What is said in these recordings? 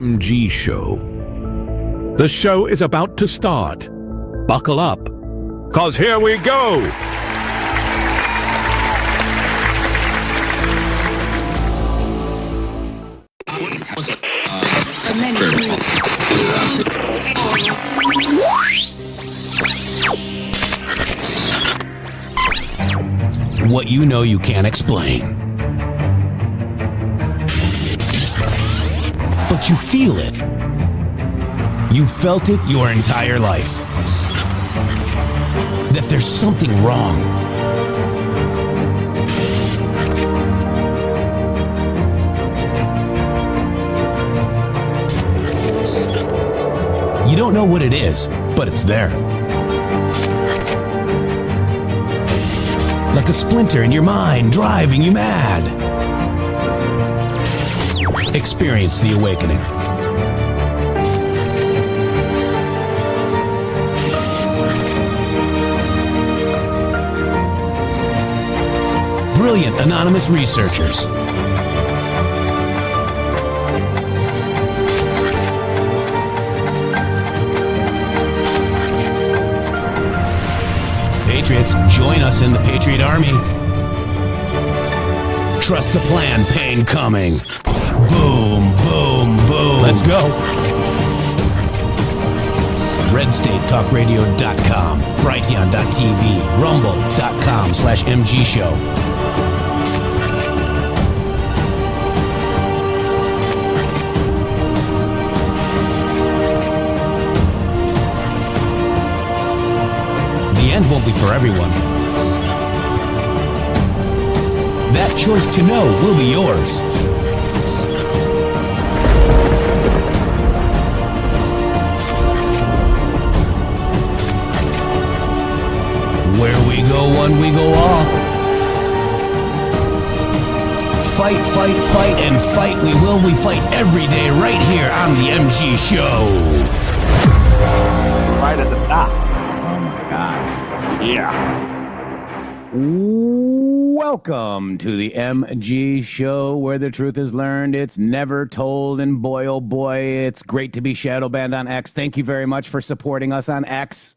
MG Show. The show is about to start. Buckle up, 'cause here we go! What you know you can't explain. But you feel it. You felt it your entire life. That there's something wrong. You don't know what it is, but it's there. Like a splinter in your mind, driving you mad. Experience the awakening. Brilliant anonymous researchers. Patriots, join us in the Patriot Army. Trust the plan, pain coming. Boom, boom, boom. Let's go. RedStateTalkRadio.com, Brighteon.tv, Rumble.com/MG Show. The end won't be for everyone. That choice to know will be yours. Where we go one, we go all. Fight, fight, fight, and fight we will. We fight every day right here on the MG Show. Right at the top. Oh my God. Yeah. Welcome to the MG Show, where the truth is learned. It's never told, and boy, oh boy, it's great to be shadow banned on X. Thank you very much for supporting us on X.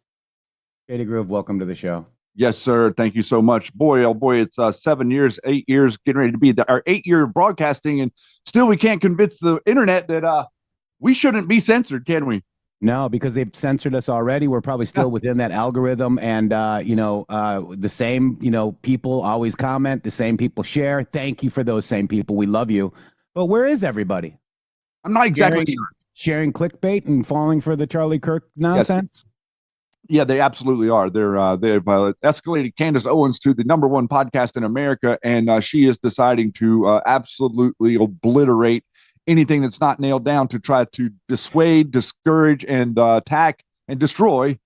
Shady Groove, welcome to the show. Yes, sir. Thank you so much. Boy, oh boy, it's 7 years, 8 years, getting ready to be our 8-year broadcasting, and still we can't convince the internet that we shouldn't be censored, can we? No, because they've censored us already. We're probably still within that algorithm, and the same people always comment, the same people share. Thank you for those same people. We love you. But where is everybody? I'm not exactly sharing clickbait and falling for the Charlie Kirk nonsense. Yes. Yeah, they absolutely are. They've escalated Candace Owens to the #1 podcast in America, and she is deciding to absolutely obliterate anything that's not nailed down to try to dissuade, discourage, and attack and destroy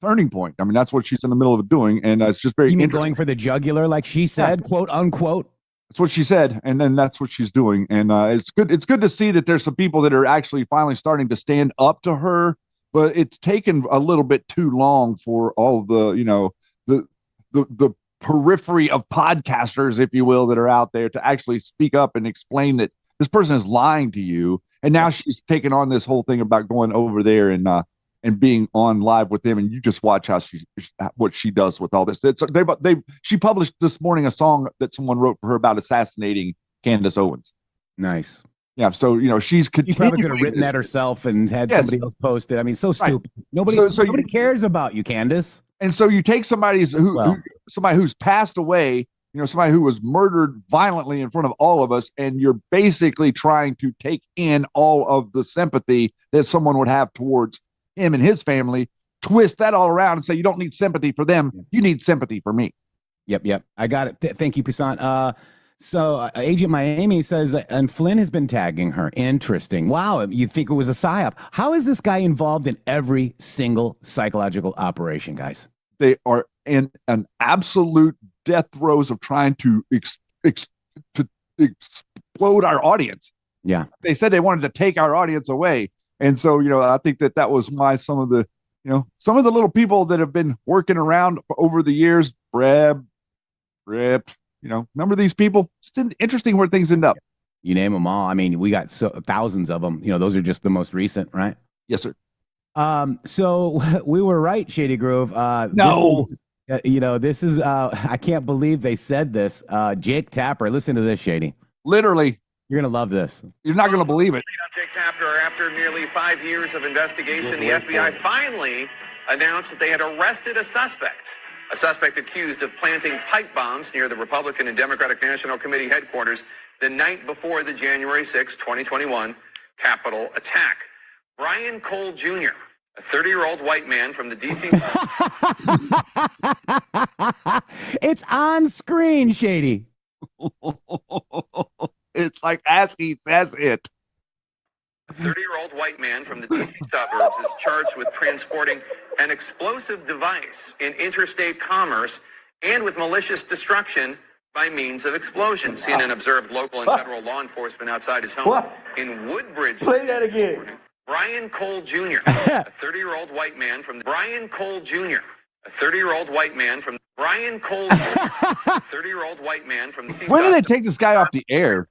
Turning Point. I mean, that's what she's in the middle of doing, and it's just very interesting. Going for the jugular, like she said, quote unquote. That's what she said, and then that's what she's doing, and it's good. It's good to see that there's some people that are actually finally starting to stand up to her. But it's taken a little bit too long for all the the periphery of podcasters, if you will, that are out there to actually speak up and explain that this person is lying to you. And now she's taken on this whole thing about going over there and being on live with them. And you just watch how what she does with all this. She published this morning a song that someone wrote for her about assassinating Candace Owens. Nice. Yeah, so she's continuing. She probably could have written that herself and had somebody else post it. I mean, so stupid. Nobody cares about you, Candace. And so you take somebody who's passed away, somebody who was murdered violently in front of all of us, and you're basically trying to take in all of the sympathy that someone would have towards him and his family, twist that all around and say you don't need sympathy for them, you need sympathy for me. Yep. I got it. Thank you, Poussin. So Agent Miami says, and Flynn has been tagging her. Interesting. Wow, you think it was a psyop. How is this guy involved in every single psychological operation, guys? They are in an absolute death throes of trying to explode our audience. Yeah. They said they wanted to take our audience away. And so, I think that was why some of the little people that have been working around over the years, Breb, remember these people? It's interesting where things end up. You name them all. I mean, we got thousands of them. Those are just the most recent, right? Yes, sir. So we were right, Shady Grove. No. This is I can't believe they said this. Jake Tapper, listen to this, Shady. Literally. You're going to love this. You're not going to believe it. Jake Tapper, after nearly 5 years of investigation, the FBI finally announced that they had arrested a suspect accused of planting pipe bombs near the Republican and Democratic National Committee headquarters the night before the January 6, 2021 Capitol attack. Brian Cole Jr., a 30-year-old white man from the D.C. It's on screen, Shady. It's like as he says it. A 30-year-old white man from the D.C. suburbs is charged with transporting an explosive device in interstate commerce and with malicious destruction by means of explosion. CNN observed local and federal law enforcement outside his home in Woodbridge. Play that again. Brian Cole Jr., a 30-year-old white man from Brian Cole Jr., a 30-year-old white man from Brian Cole Jr., a 30-year-old white man from the When did they take this guy off the air?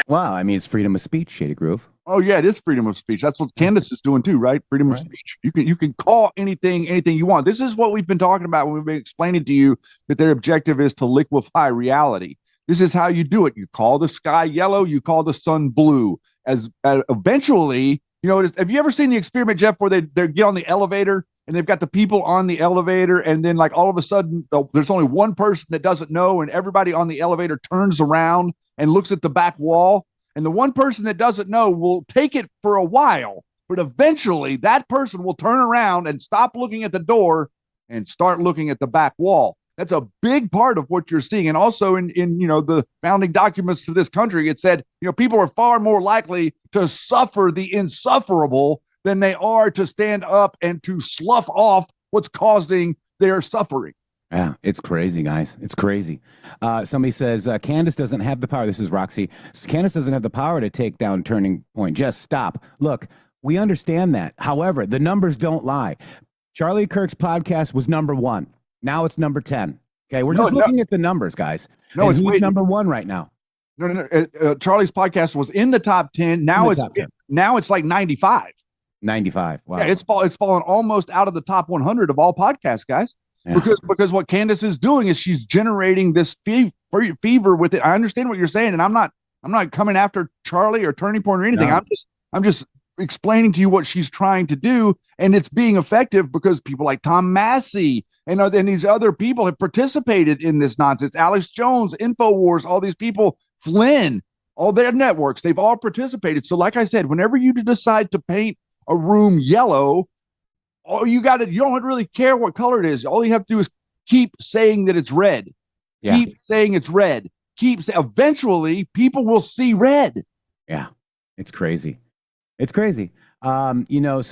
Wow, I mean, it's freedom of speech, Shady Groove. Oh yeah, it is freedom of speech. That's what Candace is doing too, right? Freedom of speech. You can call anything you want. This is what we've been talking about when we've been explaining to you that their objective is to liquefy reality. This is how you do it. You call the sky yellow, you call the sun blue. As eventually, have you ever seen the experiment, Jeff, where they get on the elevator and they've got the people on the elevator, and then like all of a sudden there's only one person that doesn't know, and everybody on the elevator turns around and looks at the back wall. And the one person that doesn't know will take it for a while, but eventually that person will turn around and stop looking at the door and start looking at the back wall. That's a big part of what you're seeing. And also in the founding documents to this country, it said, people are far more likely to suffer the insufferable than they are to stand up and to slough off what's causing their suffering. Yeah, it's crazy, guys. It's crazy. Somebody says, Candace doesn't have the power. This is Roxy. Candace doesn't have the power to take down Turning Point. Just stop. Look, we understand that. However, the numbers don't lie. Charlie Kirk's podcast was number 1. Now it's number 10. Okay, we're just looking at the numbers, guys. No, and it's who's number 1 right now? No. Charlie's podcast was in the top 10. Now it's like 95. 95. Wow. Yeah, it's fallen almost out of the top 100 of all podcasts, guys. Yeah. Because what Candace is doing is she's generating this fever with it. I understand what you're saying, and I'm not coming after Charlie or Turning Point or anything. No. I'm just explaining to you what she's trying to do, and it's being effective because people like Tom Massey and these other people have participated in this nonsense. Alex Jones, InfoWars, all these people, Flynn, all their networks, they've all participated. So like I said, whenever you decide to paint a room yellow, you don't really care what color it is. All you have to do is keep saying that it's red. Yeah. Keep saying it's red. Eventually people will see red. Yeah. It's crazy. It's crazy. So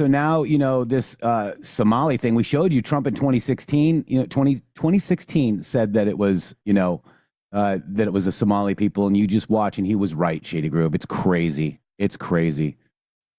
now, this Somali thing we showed you, Trump in 2016, 2016 said that it was, that it was the Somali people, and you just watch, and he was right, Shady Grove. It's crazy. It's crazy.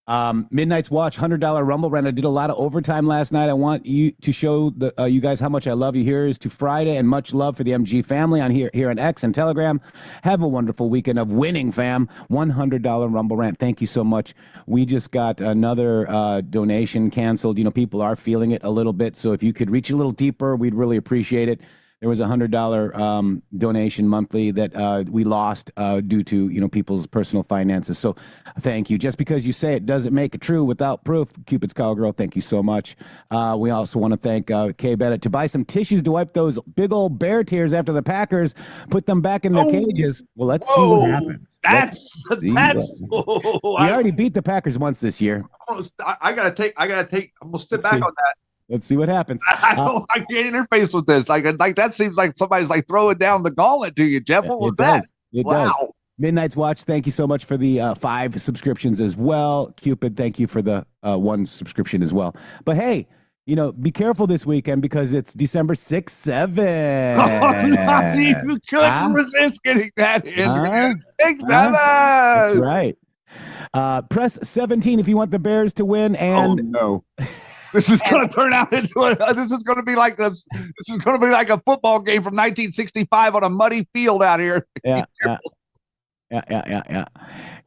Midnight's Watch, $100 Rumble rant. I did a lot of overtime last night. I want you to show you guys how much I love you. Here is to Friday, and much love for the MG family on here on X and Telegram. Have a wonderful weekend of winning, fam. $100 Rumble rant. Thank you so much. We just got another donation canceled. People are feeling it a little bit, so if you could reach a little deeper, we'd really appreciate it. There was a $100 donation monthly that we lost due to people's personal finances. So thank you. Just because you say it doesn't make it true without proof. Cupid's Cowgirl, thank you so much. We also want to thank Kay Bennett to buy some tissues to wipe those big old bear tears after the Packers put them back in their cages. Well, let's see what happens. We already beat the Packers once this year. I gotta take. I'm gonna sit back on that. Let's see what happens. I don't like getting interface with this. Like that seems like somebody's like throwing down the gauntlet to you, Jeff. What was that? It does. Midnight's Watch, thank you so much for the 5 subscriptions as well. Cupid, thank you for the 1 subscription as well. But hey, be careful this weekend because it's December 6th, 7. You couldn't resist getting that in. 6, 7. That's right. Press 17 if you want the Bears to win. And no. This is going to turn out into this is going to be like this. This is going to be like a football game from 1965 on a muddy field out here. Yeah. Yeah.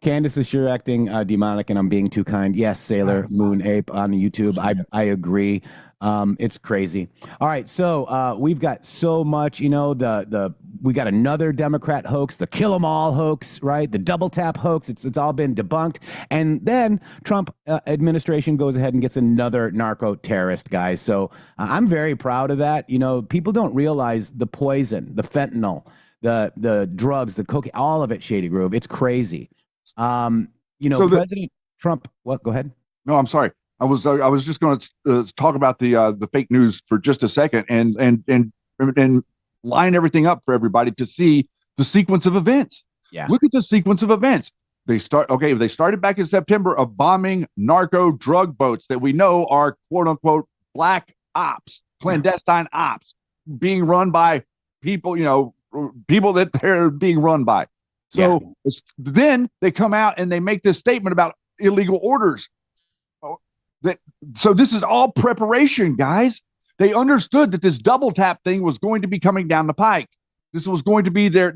Candace is sure acting demonic, and I'm being too kind. Yes, Sailor Moon Ape on YouTube. I agree. It's crazy. All right, so we've got so much. We got another Democrat hoax, the kill 'em all hoax, right? The double tap hoax. It's all been debunked, and then Trump administration goes ahead and gets another narco terrorist, guys. So I'm very proud of that. People don't realize the poison, the fentanyl, the drugs, the cocaine, all of it, Shady Groove. It's crazy. President Trump. What? Go ahead. No, I'm sorry. I was just going to talk about the fake news for just a second and line everything up for everybody to see the sequence of events. Yeah. Look at the sequence of events. They started back in September of bombing narco drug boats that we know are quote unquote black ops, clandestine ops being run by people, people that they're being run by. So then they come out and they make this statement about illegal orders. So this is all preparation, guys. They understood that this double tap thing was going to be coming down the pike. This was going to be the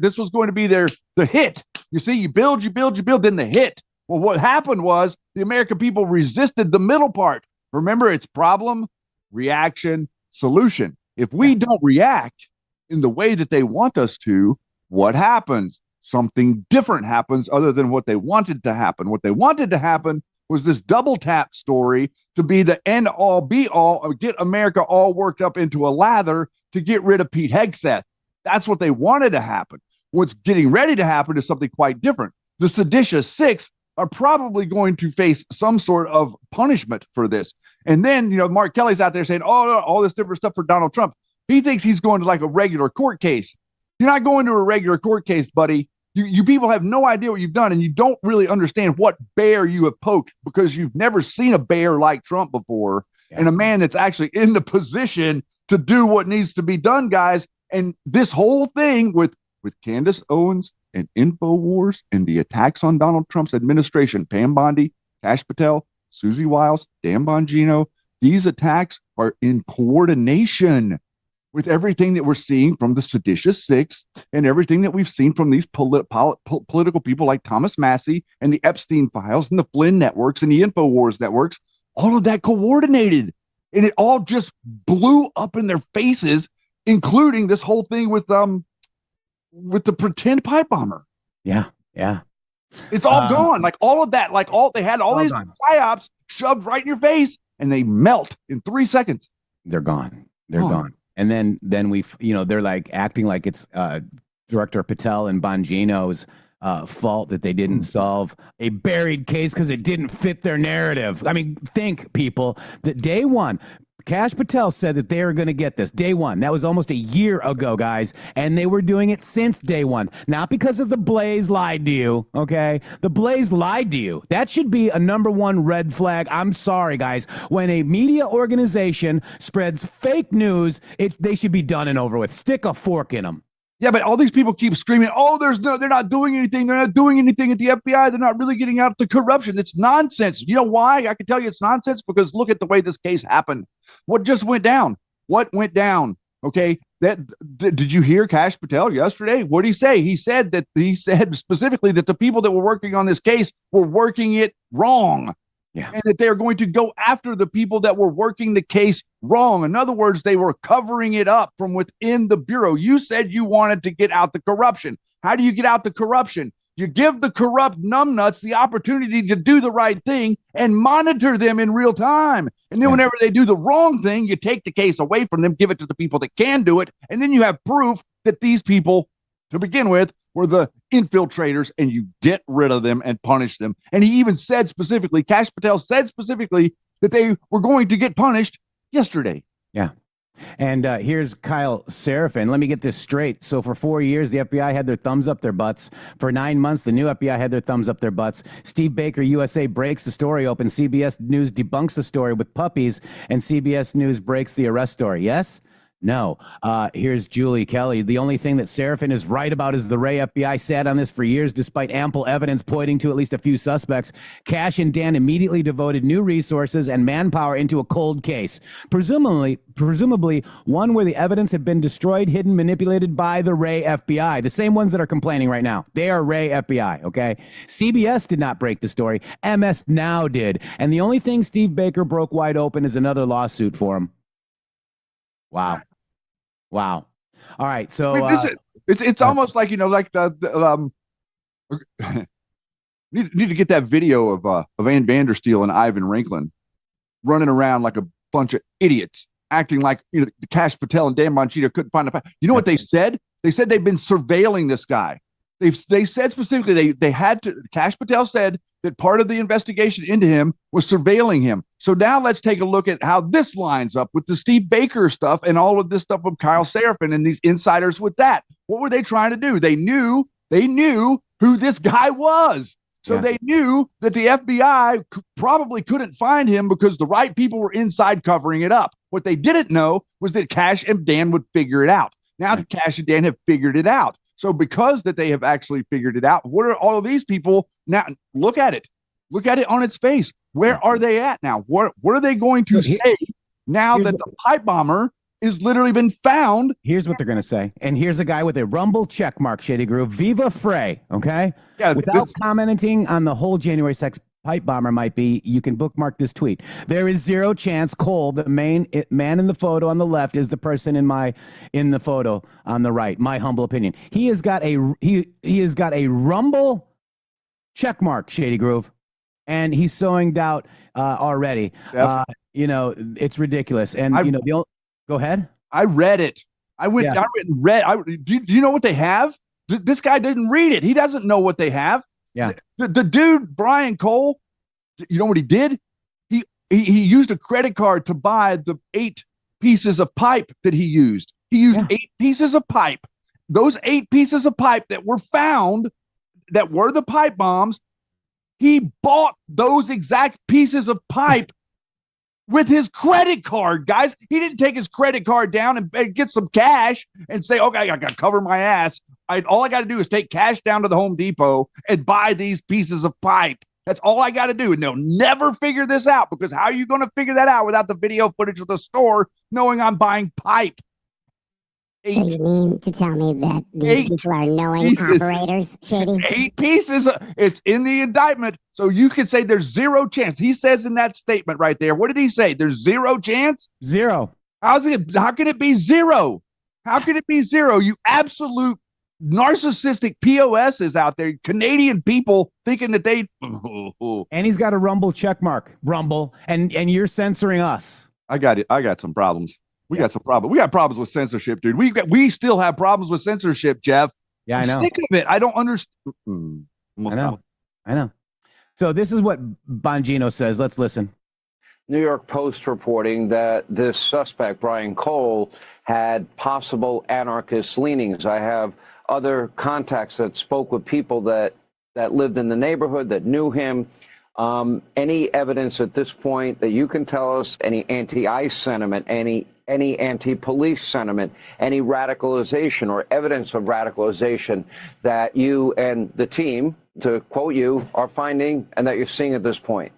hit. You see, you build, then the hit. Well, what happened was the American people resisted the middle part. Remember, it's problem, reaction, solution. If we don't react in the way that they want us to, what happens? Something different happens other than what they wanted to happen. What they wanted to happen was this double tap story to be the end all be all, get America all worked up into a lather to get rid of Pete Hegseth. That's what they wanted to happen. What's getting ready to happen is something quite different. The seditious six are probably going to face some sort of punishment for this. And then, Mark Kelly's out there saying, oh, all this different stuff for Donald Trump. He thinks he's going to like a regular court case. You're not going to a regular court case, buddy. You people have no idea what you've done, and you don't really understand what bear you have poked because you've never seen a bear like Trump before, and a man that's actually in the position to do what needs to be done, guys. And this whole thing with Candace Owens and InfoWars and the attacks on Donald Trump's administration, Pam Bondi, Kash Patel, Susie Wiles, Dan Bongino, these attacks are in coordination with everything that we're seeing from the seditious six and everything that we've seen from these political people like Thomas Massey and the Epstein files and the Flynn networks and the InfoWars networks, all of that coordinated. And it all just blew up in their faces, including this whole thing with the pretend pipe bomber. Yeah. It's all gone. Like all of that, they had all these psyops shoved right in your face and they melt in 3 seconds. They're gone. They're gone. And then they're like acting like it's Director Patel and Bongino's fault that they didn't solve a buried case because it didn't fit their narrative. I mean, think, people, that day one, Kash Patel said that they were going to get this day one. That was almost a year ago, guys. And they were doing it since day one. Not because of the Blaze lied to you, okay? The Blaze lied to you. That should be a #1 red flag. I'm sorry, guys. When a media organization spreads fake news, they should be done and over with. Stick a fork in them. Yeah, but all these people keep screaming, oh, they're not doing anything. They're not doing anything at the FBI. They're not really getting out the corruption. It's nonsense. You know why? I can tell you it's nonsense because look at the way this case happened. What just went down? What went down? Okay. Did you hear Kash Patel yesterday? What did he say? He said specifically that the people that were working on this case were working it wrong. Yeah. And that they're going to go after the people that were working the case wrong. In other words, they were covering it up from within the Bureau. You said you wanted to get out the corruption. How do you get out the corruption? You give the corrupt numbnuts the opportunity to do the right thing and monitor them in real time. And then whenever they do the wrong thing, you take the case away from them, give it to the people that can do it. And then you have proof that these people, to begin with, were the infiltrators, and you get rid of them and punish them. And he even said specifically, Kash Patel said specifically that they were going to get punished yesterday. Yeah. And here's Kyle Seraphin. Let me get this straight. So for 4 years, the FBI had their thumbs up their butts. For 9 months, the new FBI had their thumbs up their butts. Steve Baker, USA, breaks the story open. CBS News debunks the story with puppies, and CBS News breaks the arrest story. Yes? No. Here's Julie Kelly. The only thing that Seraphin is right about is the Ray FBI sat on this for years, despite ample evidence pointing to at least a few suspects. Cash and Dan immediately devoted new resources and manpower into a cold case, presumably one where the evidence had been destroyed, hidden, manipulated by the Ray FBI, the same ones that are complaining right now. They are Ray FBI, okay? CBS did not break the story. MS Now did. And the only thing Steve Baker broke wide open is another lawsuit for him. Wow. Wow. All right. So it's almost like, like need to get that video of Van Vandersteel and Ivan Rinklin running around like a bunch of idiots, acting like Cash Patel and Dan Bongino couldn't find the. You know what they said? They said they've been surveilling this guy. They said specifically they had to. Cash Patel said that part of the investigation into him was surveilling him. So now let's take a look at how this lines up with the Steve Baker stuff and all of this stuff with Kyle Seraphin and these insiders with that. What were they trying to do? They knew who this guy was. So they knew that the FBI probably couldn't find him because the right people were inside covering it up. What they didn't know was that Cash and Dan would figure it out. Now Cash and Dan have figured it out. So because that they have actually figured it out, what are all of these people now? Look at it on its face. Where are they at now? What are they going to say now that the pipe bomber is literally been found? Here's what they're going to say. And here's a guy with a Rumble check mark, Shady Groove. Viva Frey, okay? Yeah, without commenting on the whole January 6th pipe bomber might be, you can bookmark this tweet. There is zero chance Cole, the main man in the photo on the left, is the person in the photo on the right. My humble opinion. He has got a Rumble check mark, Shady Groove, and he's sowing doubt already. It's ridiculous. And go ahead. I read it. I went. Yeah. I read. Do you know what they have? This guy didn't read it. He doesn't know what they have. Yeah. The dude, Brian Cole, you know what he did? He used a credit card to buy the 8 pieces of pipe that he used. He used 8 pieces of pipe. Those 8 pieces of pipe that were found, that were the pipe bombs, he bought those exact pieces of pipe with his credit card, guys. He didn't take his credit card down and get some cash and say, okay, I got to cover my ass. All I got to do is take cash down to the Home Depot and buy these pieces of pipe. That's all I got to do. And they'll never figure this out, because how are you going to figure that out without the video footage of the store knowing I'm buying pipe? So you mean to tell me that these people are knowing operators, Shady? 8 pieces. It's in the indictment. So you could say there's zero chance. He says in that statement right there, what did he say? There's zero chance? Zero. How can it be zero? How can it be zero? You absolute narcissistic POSs out there, Canadian people thinking that they. And he's got a Rumble check mark, Rumble, and you're censoring us. I got it. I got some problems. We got some problems. We got problems with censorship, dude. We still have problems with censorship, Jeff. Yeah, I know. Sick of it. I don't understand. I know. So this is what Bongino says. Let's listen. New York Post reporting that this suspect, Brian Cole, had possible anarchist leanings. I have other contacts that spoke with people that lived in the neighborhood, that knew him. Any evidence at this point that you can tell us, any anti-ICE sentiment, any anti-police sentiment, any radicalization or evidence of radicalization that you and the team, to quote you, are finding and that you're seeing at this point?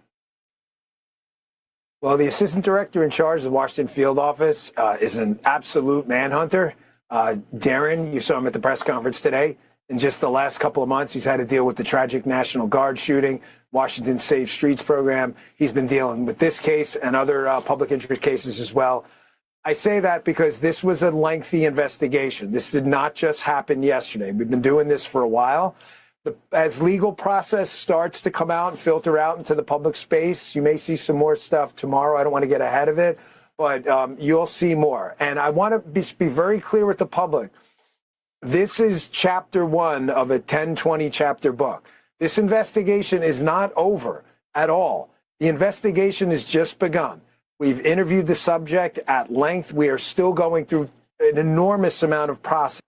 Well, the assistant director in charge of the Washington field office is an absolute manhunter. Darren, you saw him at the press conference today. In just the last couple of months, he's had to deal with the tragic National Guard shooting, Washington Safe Streets program. He's been dealing with this case and other public interest cases as well. I say that because this was a lengthy investigation. This did not just happen yesterday. We've been doing this for a while. As legal process starts to come out and filter out into the public space, you may see some more stuff tomorrow. I don't want to get ahead of it, but you'll see more. And I want to be very clear with the public. This is chapter 1 of a 10-20 chapter book. This investigation is not over at all. The investigation has just begun. We've interviewed the subject at length. We are still going through an enormous amount of process.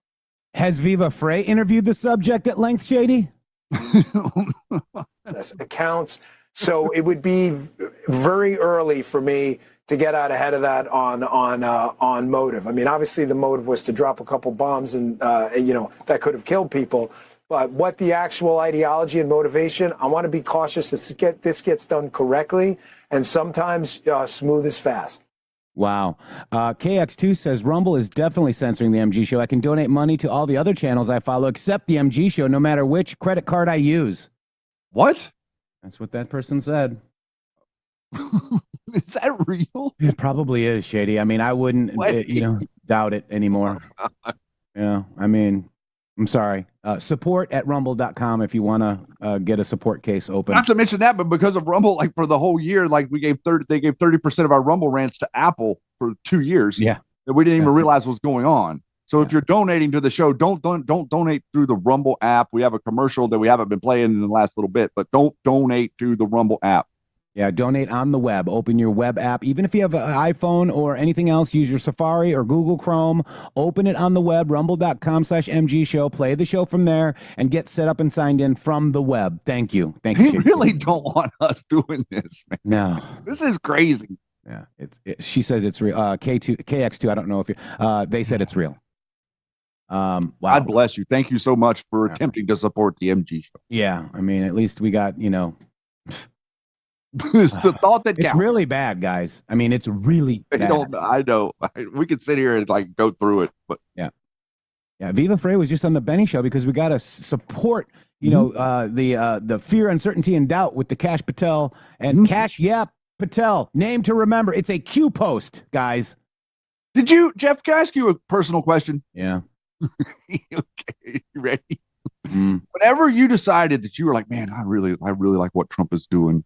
Has Viva Frey interviewed the subject at length, Shady? Accounts. So it would be very early for me to get out ahead of that on motive. I mean, obviously the motive was to drop a couple bombs and that could have killed people. But what the actual ideology and motivation, I want to be cautious that this gets done correctly, and sometimes smooth is fast. Wow. KX2 says, Rumble is definitely censoring the MG Show. I can donate money to all the other channels I follow except the MG Show, no matter which credit card I use. What? That's what that person said. Is that real? It probably is, Shady. I mean, I wouldn't, doubt it anymore. Yeah, I mean, I'm sorry. Support at rumble.com if you want to get a support case open. Not to mention that, but because of Rumble, like for the whole year, like they gave 30% of our Rumble rants to Apple for 2 years. Yeah. That we didn't even realize was going on. So if you're donating to the show, don't donate through the Rumble app. We have a commercial that we haven't been playing in the last little bit, but don't donate to the Rumble app. Yeah, donate on the web. Open your web app. Even if you have an iPhone or anything else, use your Safari or Google Chrome. Open it on the web, rumble.com/MG show. Play the show from there and get set up and signed in from the web. Thank you. Thank you. They really don't want us doing this, man. No. This is crazy. Yeah, she said it's real. KX2, I don't know if they said it's real. Wow. God bless you. Thank you so much for attempting to support the MG show. Yeah, I mean, at least we got, It's the thought that counts. It's really bad, guys. I mean, it's really bad. I know. We could sit here and like go through it, but yeah. Viva Frey was just on the Benny show because we got to support, the fear, uncertainty, and doubt with the Cash Patel and Cash Patel. Name to remember. It's a Q post, guys. Did you, Jeff? Can I ask you a personal question? Yeah. Okay, you ready? Whenever you decided that you were like, man, I really like what Trump is doing.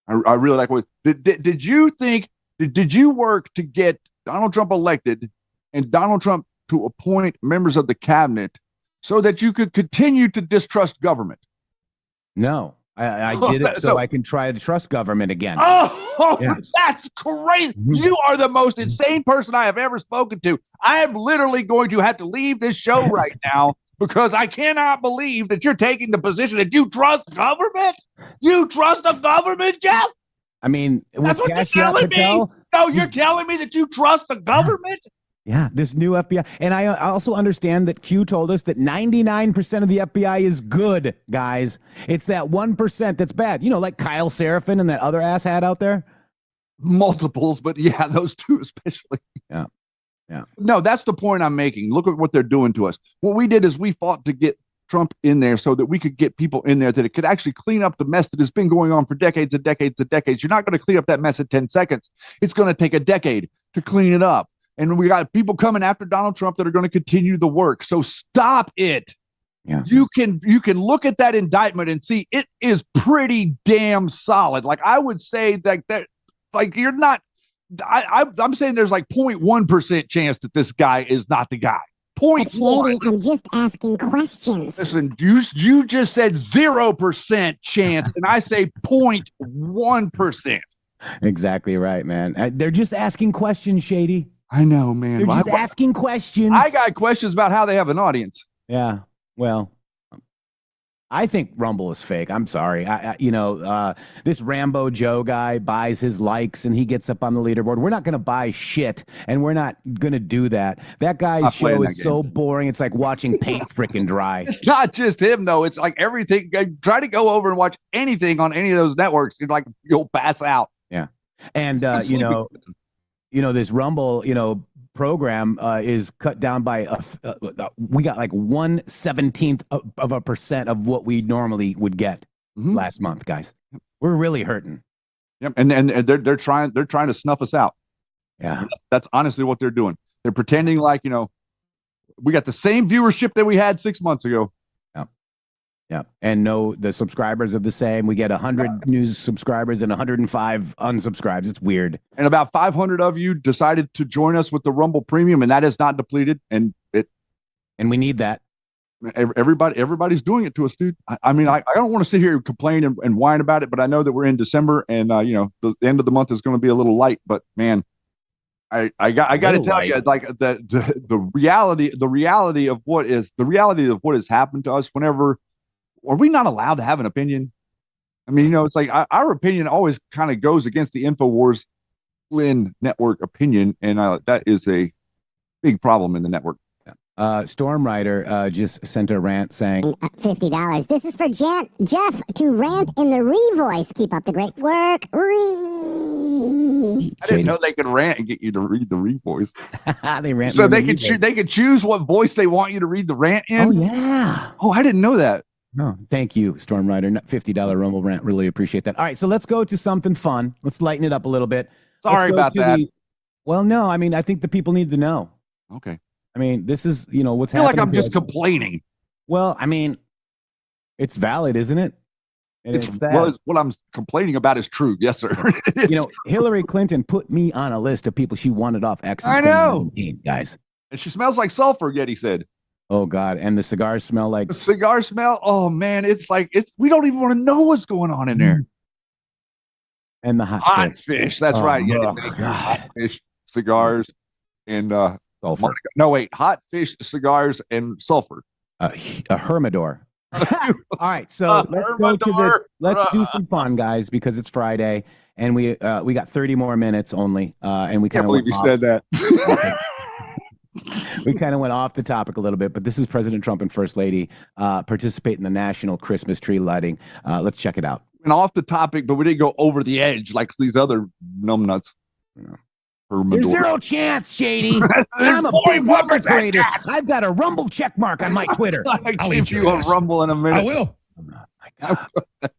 I really like what did you think? Did you work to get Donald Trump elected and Donald Trump to appoint members of the cabinet so that you could continue to distrust government? No, I did it so I can try to trust government again. Oh, yes. That's crazy. You are the most insane person I have ever spoken to. I am literally going to have to leave this show right now because I cannot believe that you're taking the position that you trust government. You trust the government, Jeff? I mean, that's what you're telling me. No, you're telling me that you trust the government? Yeah, this new FBI. And I also understand that Q told us that 99% of the FBI is good, guys. It's that 1% that's bad. Like Kyle Seraphin and that other asshat out there. Multiples, but yeah, those two especially. Yeah. No, that's the point I'm making. Look at what they're doing to us. What we did is we fought to get Trump in there so that we could get people in there that it could actually clean up the mess that has been going on for decades and decades and decades. You're not going to clean up that mess in 10 seconds. It's going to take a decade to clean it up. And we got people coming after Donald Trump that are going to continue the work. So stop it. Yeah. You can look at that indictment and see it is pretty damn solid. Like I would say like you're not. I'm saying there's like 0.1% chance that this guy is not the guy. 0.1. I'm just asking questions. Listen, you just said 0% chance, and I say 0.1%. Exactly right, man. They're just asking questions, Shady. I know, man. They're just asking questions. I got questions about how they have an audience. Yeah. Well, I think Rumble is fake. I'm sorry. This Rambo Joe guy buys his likes and he gets up on the leaderboard. We're not going to buy shit, and we're not going to do that. That guy's show is so boring. It's like watching paint freaking dry. It's not just him, though. It's like everything. Try to go over and watch anything on any of those networks. You'll pass out. Yeah. And, this Rumble, program is cut down by we got like 1/17 of a percent of what we normally would get last month, guys. We're really hurting. Yep, and they're trying to snuff us out. Yeah, that's honestly what they're doing. They're pretending like we got the same viewership that we had 6 months ago. Yeah, and the subscribers are the same. We get 100 new subscribers and 105 unsubscribes. It's weird. And about 500 of you decided to join us with the Rumble Premium, and that is not depleted. And we need that. Everybody's doing it to us, dude. I mean, I don't want to sit here and complain and whine about it, but I know that we're in December, and the end of the month is going to be a little light. But man, I got to tell you, like the reality of what has happened to us. Whenever. Are we not allowed to have an opinion? I mean, it's like our opinion always kind of goes against the InfoWars Flynn network opinion, and that is a big problem in the network. Storm Rider just sent a rant saying $50. This is for Jeff to rant in the Re-voice. Keep up the great work. I didn't know they could rant and get you to read the Re-voice. They rant. So they could choose what voice they want you to read the rant in. Oh yeah. Oh, I didn't know that. No, thank you, Storm Rider. $50 Rumble rant. Really appreciate that. All right, so let's go to something fun. Let's lighten it up a little bit. Sorry about that. Well, no, I mean, I think the people need to know. Okay. I mean, this is, what's I feel happening. like I'm just complaining. Well, I mean, it's valid, isn't it? And it's what I'm complaining about is true. Yes, sir. Hillary Clinton put me on a list of people she wanted off X in I know. 2019, guys. And she smells like sulfur, yet he said. Oh, God. And the cigars smell like... The cigar smell? Oh, man. It's like, we don't even want to know what's going on in there. And the hot fish. That's right. Yeah. Oh, God. Hot fish, cigars, and... sulfur. No, wait. Hot fish, cigars, and sulfur. A Hermidor. All right, so let's do some fun, guys, because it's Friday and we got 30 more minutes only, and we can't believe you said that. We kind of went off the topic a little bit, but this is President Trump and First Lady participate in the national Christmas tree lighting. Let's check it out. Went off the topic, but we didn't go over the edge like these other numbnuts. There's zero chance, Shady. I'm a big Rumble creator. I've got a Rumble check mark on my Twitter. I'll give you a Rumble in a minute. I will. Oh, my God.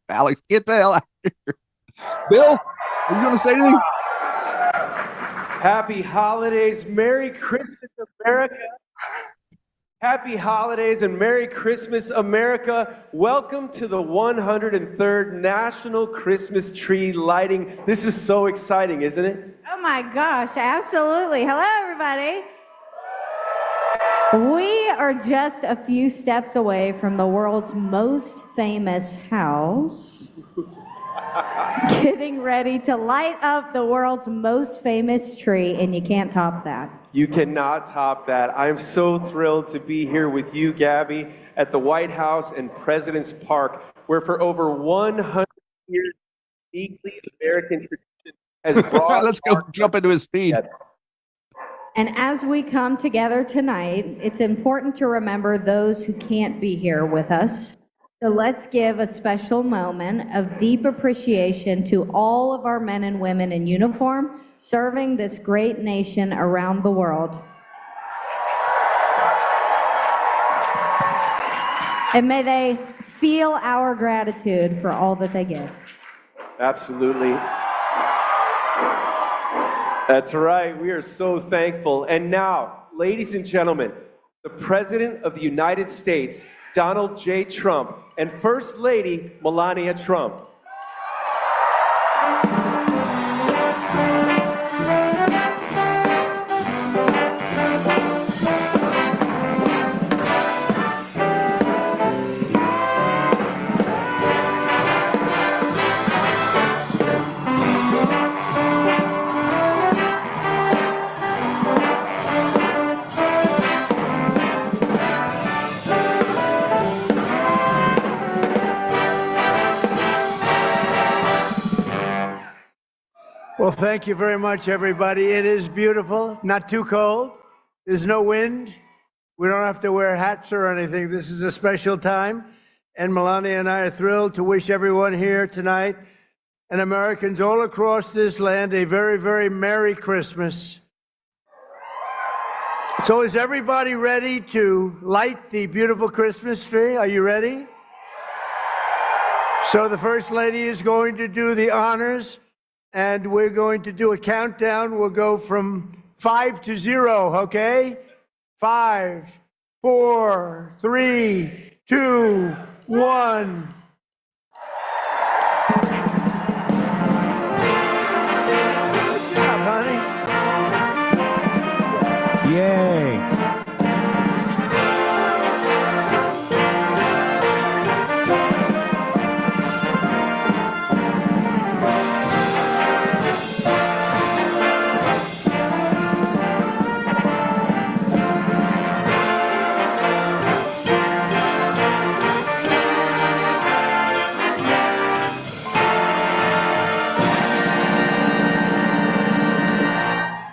Alex, get the hell out of here. Bill, are you going to say anything? Happy holidays. Merry Christmas, America. Happy holidays and Merry Christmas, America. Welcome to the 103rd National Christmas Tree Lighting. This is so exciting, isn't it? Oh my gosh, absolutely. Hello, everybody. We are just a few steps away from the world's most famous house, getting ready to light up the world's most famous tree, and you can't top that. You cannot top that. I'm so thrilled to be here with you, Gabby, at the White House and President's Park, where for over 100 years, uniquely American tradition has brought... Let's go jump into his feed. And as we come together tonight, it's important to remember those who can't be here with us. So let's give a special moment of deep appreciation to all of our men and women in uniform serving this great nation around the world. And may they feel our gratitude for all that they give. Absolutely. That's right. We are so thankful. And now, ladies and gentlemen, the President of the United States, Donald J. Trump, and First Lady Melania Trump. Well, thank you very much, everybody. It is beautiful, not too cold. There's no wind. We don't have to wear hats or anything. This is a special time. And Melania and I are thrilled to wish everyone here tonight and Americans all across this land a very, very Merry Christmas. So is everybody ready to light the beautiful Christmas tree? Are you ready? So the First Lady is going to do the honors. And we're going to do a countdown. We'll go from 5 to 0, okay? 5, 4, 3, 2, 1. Good job, honey. Yay.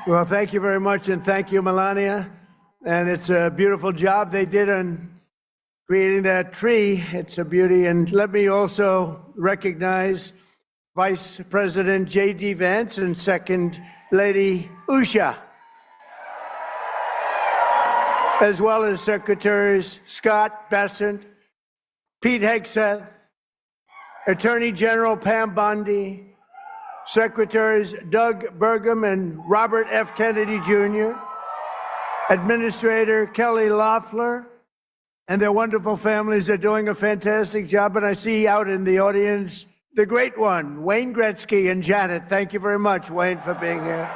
Well, thank you very much, and thank you, Melania. And it's a beautiful job they did on creating that tree. It's a beauty. And let me also recognize Vice President J.D. Vance and Second Lady Usha, as well as Secretaries Scott Bessent, Pete Hegseth, Attorney General Pam Bondi, Secretaries Doug Burgum and Robert F. Kennedy Jr., Administrator Kelly Loeffler, and their wonderful families are doing a fantastic job. And I see out in the audience the great one, Wayne Gretzky and Janet. Thank you very much, Wayne, for being here.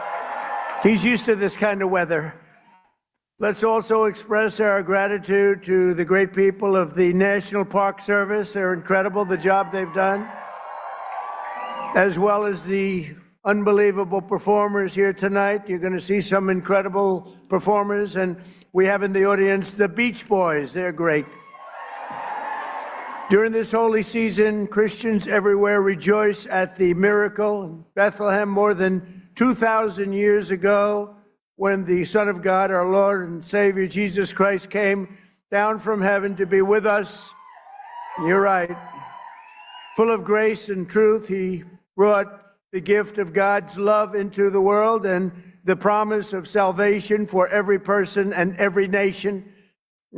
He's used to this kind of weather. Let's also express our gratitude to the great people of the National Park Service. They're incredible, the job they've done, as well as the unbelievable performers here tonight. You're going to see some incredible performers, and we have in the audience the Beach Boys. They're great. During this holy season, Christians everywhere rejoice at the miracle in Bethlehem more than 2,000 years ago, when the Son of God, our Lord and Savior, Jesus Christ, came down from heaven to be with us. You're right. Full of grace and truth, he brought the gift of God's love into the world and the promise of salvation for every person and every nation.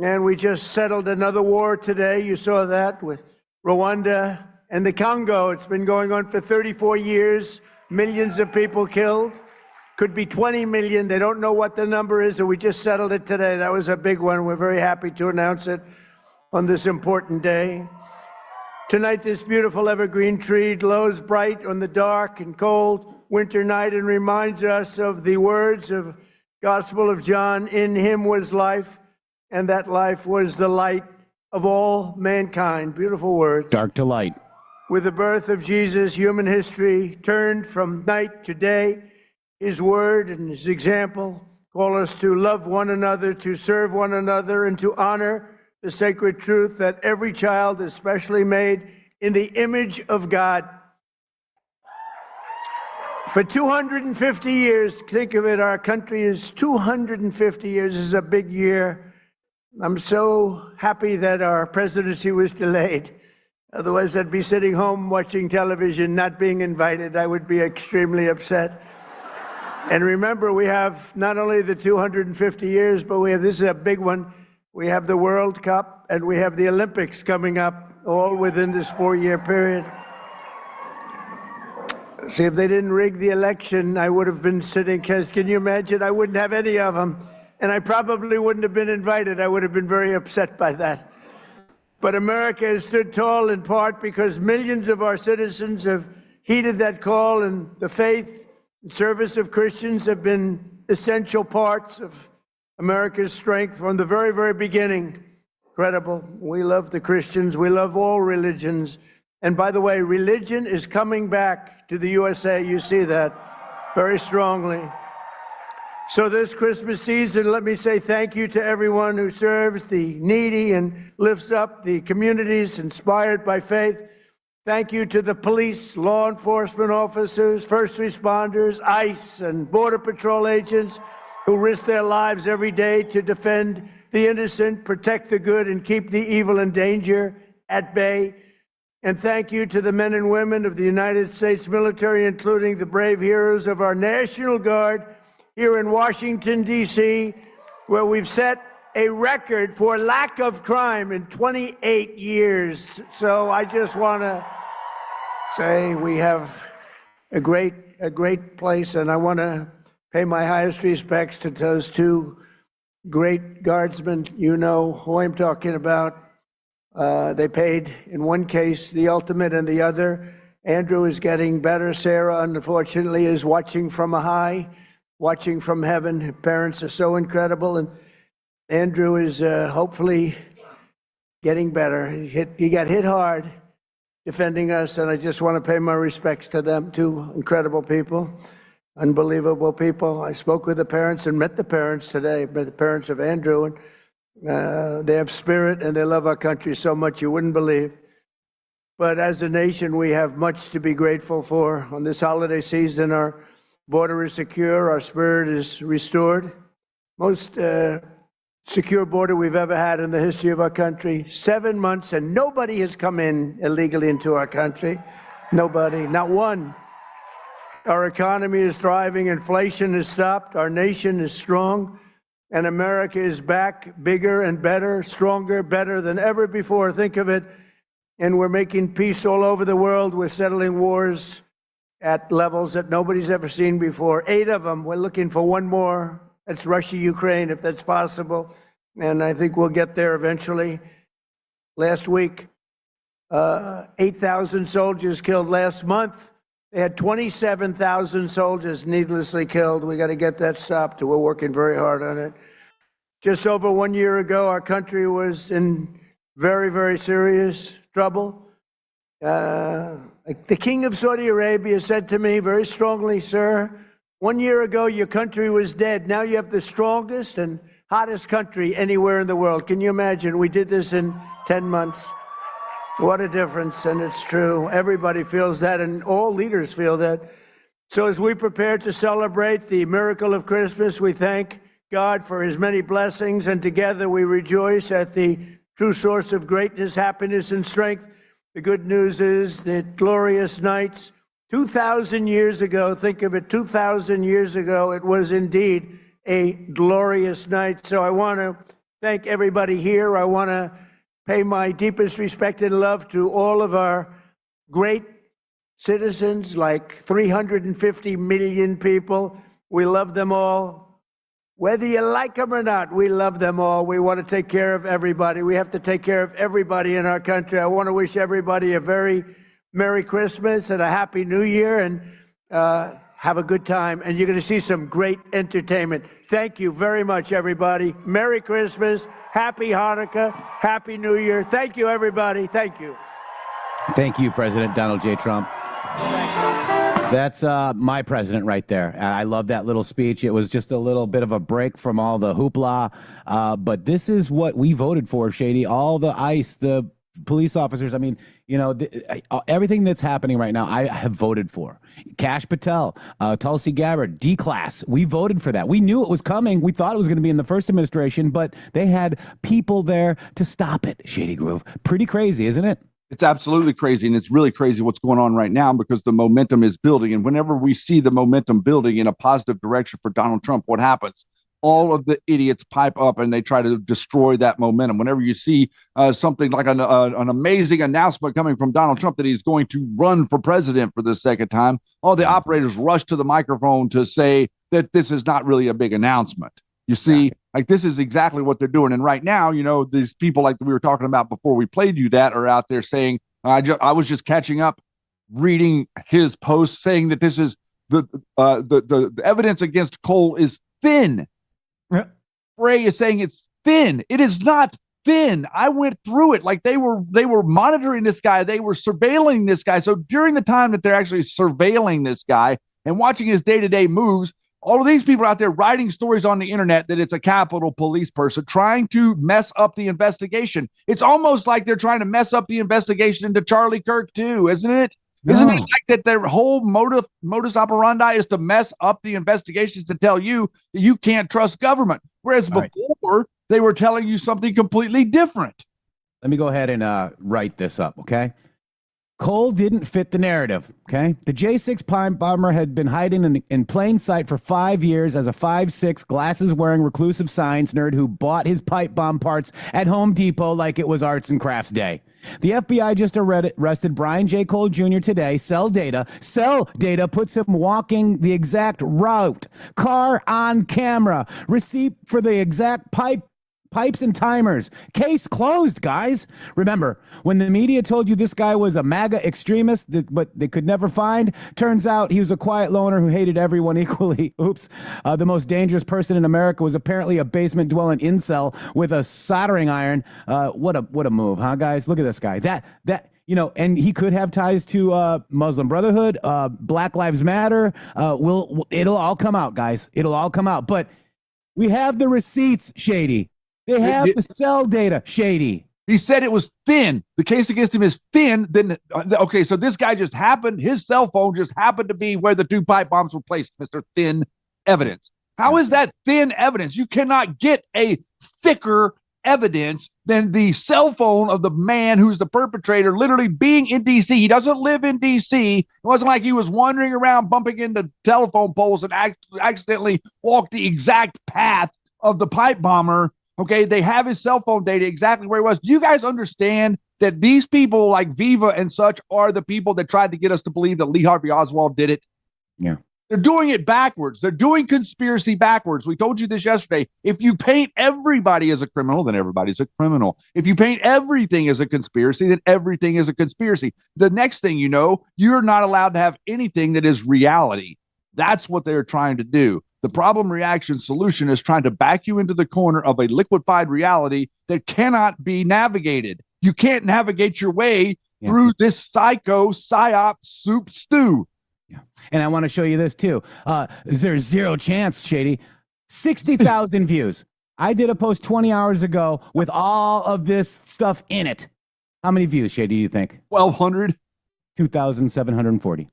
And we just settled another war today. You saw that with Rwanda and the Congo. It's been going on for 34 years, millions of people killed. Could be 20 million. They don't know what the number is, and we just settled it today. That was a big one. We're very happy to announce it on this important day. Tonight, this beautiful evergreen tree glows bright on the dark and cold winter night and reminds us of the words of Gospel of John, "In him was life, and that life was the light of all mankind." Beautiful words. Dark to light. With the birth of Jesus, human history turned from night to day. His word and his example call us to love one another, to serve one another, and to honor the sacred truth that every child is specially made in the image of God. For 250 years, think of it, our country is 250 years. This is a big year. I'm so happy that our presidency was delayed. Otherwise, I'd be sitting home watching television, not being invited. I would be extremely upset. And remember, we have not only the 250 years, but this is a big one. We have the World Cup and we have the Olympics coming up, all within this 4-year period. See, if they didn't rig the election, I would have been sitting, because can you imagine? I wouldn't have any of them. And I probably wouldn't have been invited. I would have been very upset by that. But America has stood tall in part because millions of our citizens have heeded that call, and the faith and service of Christians have been essential parts of America's strength from the very, very beginning. Incredible. We love the Christians. We love all religions. And by the way, religion is coming back to the USA. You see that very strongly. So this Christmas season, let me say thank you to everyone who serves the needy and lifts up the communities inspired by faith. Thank you to the police, law enforcement officers, first responders, ICE, and Border Patrol agents who risk their lives every day to defend the innocent, protect the good, and keep the evil and danger at bay. And thank you to the men and women of the United States military, including the brave heroes of our National Guard here in Washington, D.C., where we've set a record for lack of crime in 28 years. So I just want to say we have a great place, and I want to pay my highest respects to those two great guardsmen. You know who I'm talking about. They paid, in one case, the ultimate, and the other. Andrew is getting better. Sarah, unfortunately, is watching from a high, watching from heaven. Her parents are so incredible, and Andrew is hopefully getting better. He got hit hard defending us, and I just want to pay my respects to them. Two incredible people, unbelievable people. I spoke with the parents and met the parents today, met the parents of Andrew, and they have spirit and they love our country so much you wouldn't believe. But as a nation, we have much to be grateful for. On this holiday season, our border is secure, our spirit is restored. Most secure border we've ever had in the history of our country. 7 months and nobody has come in illegally into our country. Nobody, not one. Our economy is thriving, inflation has stopped, our nation is strong, and America is back bigger and better, stronger, better than ever before. Think of it. And we're making peace all over the world. We're settling wars at levels that nobody's ever seen before. 8 of them. We're looking for one more. That's Russia, Ukraine, if that's possible. And I think we'll get there eventually. Last week, 8,000 soldiers killed. Last month, they had 27,000 soldiers needlessly killed. We got to get that stopped. We're working very hard on it. Just over 1 year ago, our country was in very, very serious trouble. The King of Saudi Arabia said to me very strongly, sir, 1 year ago, your country was dead. Now you have the strongest and hottest country anywhere in the world. Can you imagine? We did this in 10 months. What a difference, and it's true. Everybody feels that, and all leaders feel that. So as we prepare to celebrate the miracle of Christmas, we thank God for his many blessings, and together we rejoice at the true source of greatness, happiness, and strength. The good news is that glorious nights, 2,000 years ago, think of it, 2,000 years ago, it was indeed a glorious night. So I want to thank everybody here. I want to pay my deepest respect and love to all of our great citizens, like 350 million people. We love them all. Whether you like them or not, we love them all. We want to take care of everybody. We have to take care of everybody in our country. I want to wish everybody a very Merry Christmas and a Happy New Year, and have a good time. And you're going to see some great entertainment. Thank you very much, everybody. Merry Christmas, Happy Hanukkah, Happy New Year. Thank you, everybody. Thank you. Thank you, President Donald J. Trump. That's my president right there. I love that little speech. It was just a little bit of a break from all the hoopla. But this is what we voted for, Shady. All the ICE, the police officers. I mean, you know, everything that's happening right now, I have voted for. Kash Patel, Tulsi Gabbard, D-Class. We voted for that. We knew it was coming. We thought it was going to be in the first administration, but they had people there to stop it, Shady Groove. Pretty crazy, isn't it? It's absolutely crazy, and it's really crazy what's going on right now because the momentum is building. And whenever we see the momentum building in a positive direction for Donald Trump, what happens? All of the idiots pipe up and they try to destroy that momentum. Whenever you see something like an amazing announcement coming from Donald Trump that he's going to run for president for the second time, all the operators rush to the microphone to say that this is not really a big announcement. You see, like this is exactly what they're doing. And right now, you know, these people like we were talking about before we played you that are out there saying, I was just catching up, reading his post saying that this is the evidence against Cole is thin. Ray is saying it's thin. It is not thin. I went through it. Like they were monitoring this guy. They were surveilling this guy. So during the time that they're actually surveilling this guy and watching his day-to-day moves, all of these people out there writing stories on the internet that it's a Capitol Police person trying to mess up the investigation. It's almost like they're trying to mess up the investigation into Charlie Kirk too, isn't it? No. Isn't it like that their whole modus operandi is to mess up the investigations to tell you that you can't trust government? Whereas before, they were telling you something completely different. Let me go ahead and write this up, okay? Cole didn't fit the narrative, okay? The J6 Prime bomber had been hiding in plain sight for 5 years as a 5'6", glasses-wearing reclusive science nerd who bought his pipe bomb parts at Home Depot like it was arts and crafts day. The FBI just arrested Brian J. Cole Jr. today. Cell data puts him walking the exact route. Car on camera. Receipt for the exact pipes and timers. Case closed, guys. Remember, when the media told you this guy was a MAGA extremist, but they could never find, turns out he was a quiet loner who hated everyone equally. Oops. The most dangerous person in America was apparently a basement-dwelling incel with a soldering iron. What a move, huh, guys? Look at this guy. That you know, and he could have ties to Muslim Brotherhood, Black Lives Matter. It'll all come out, guys. It'll all come out. But we have the receipts, Shady. They have the cell data, Shady. He said it was thin. The case against him is thin. Then, okay, so this guy just happened, his cell phone just happened to be where the 2 pipe bombs were placed, Mr. Thin Evidence. How is that thin evidence? You cannot get a thicker evidence than the cell phone of the man who's the perpetrator literally being in D.C. He doesn't live in D.C. It wasn't like he was wandering around bumping into telephone poles and accidentally walked the exact path of the pipe bomber. Okay, they have his cell phone data exactly where he was. Do you guys understand that these people like Viva and such are the people that tried to get us to believe that Lee Harvey Oswald did it? Yeah. They're doing it backwards. They're doing conspiracy backwards. We told you this yesterday. If you paint everybody as a criminal, then everybody's a criminal. If you paint everything as a conspiracy, then everything is a conspiracy. The next thing you know, you're not allowed to have anything that is reality. That's what they're trying to do. The problem reaction solution is trying to back you into the corner of a liquefied reality that cannot be navigated. You can't navigate your way through this psyop soup stew. Yeah. And I want to show you this too. There's zero chance, Shady. 60,000 views. I did a post 20 hours ago with all of this stuff in it. How many views, Shady, do you think? 1,200. 2,740.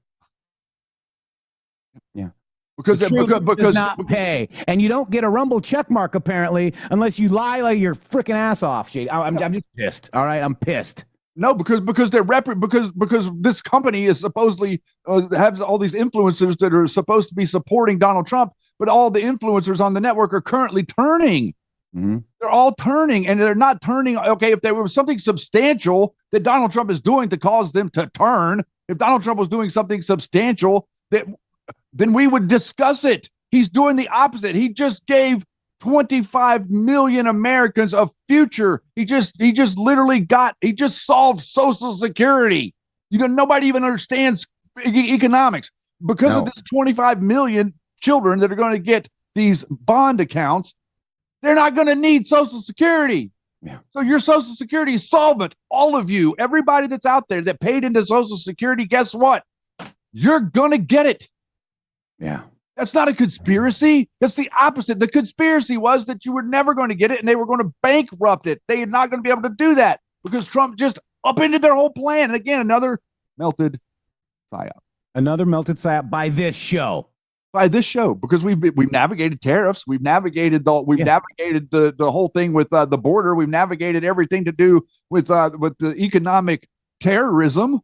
Yeah. Because does not pay, and you don't get a Rumble check mark apparently unless you lie like your freaking ass off, Shady. I'm just pissed. All right, I'm pissed. No, because they're because this company is supposedly has all these influencers that are supposed to be supporting Donald Trump, but all the influencers on the network are currently turning. Mm-hmm. They're all turning, and they're not turning. Okay, if there was something substantial that Donald Trump is doing to cause them to turn, if Donald Trump was doing something substantial, then we would discuss it. He's doing the opposite. He just gave 25 million Americans a future. He just solved Social Security. Nobody even understands economics because of this 25 million children that are going to get these bond accounts. They're not going to need Social Security. Yeah. So your Social Security is solvent. All of you, everybody that's out there that paid into Social Security, guess what? You're going to get it. Yeah. That's not a conspiracy. That's the opposite. The conspiracy was that you were never going to get it and they were going to bankrupt it. They are not going to be able to do that because Trump just upended their whole plan. And again, another melted psyop. Another melted psyop by this show. By this show, because we've navigated tariffs, we've navigated the whole thing with the border, we've navigated everything to do with the economic terrorism.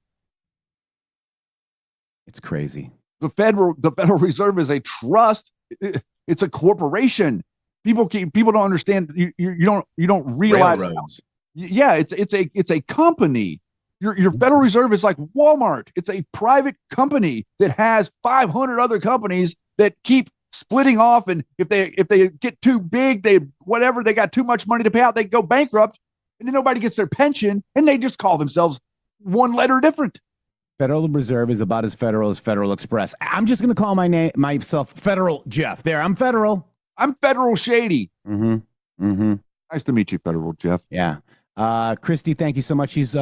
It's crazy. The Federal Reserve is a trust. It's a corporation. People don't understand. You don't realize. Railroads. Yeah, it's a company. Your Federal Reserve is like Walmart. It's a private company that has 500 other companies that keep splitting off. And if they get too big, they got too much money to pay out, they go bankrupt, and then nobody gets their pension, and they just call themselves one letter different. Federal Reserve is about as federal as Federal Express. I'm just going to call myself Federal Jeff. There, I'm federal. I'm Federal Shady. Mm-hmm. Mm-hmm. Nice to meet you, Federal Jeff. Yeah. Christy, thank you so much. She's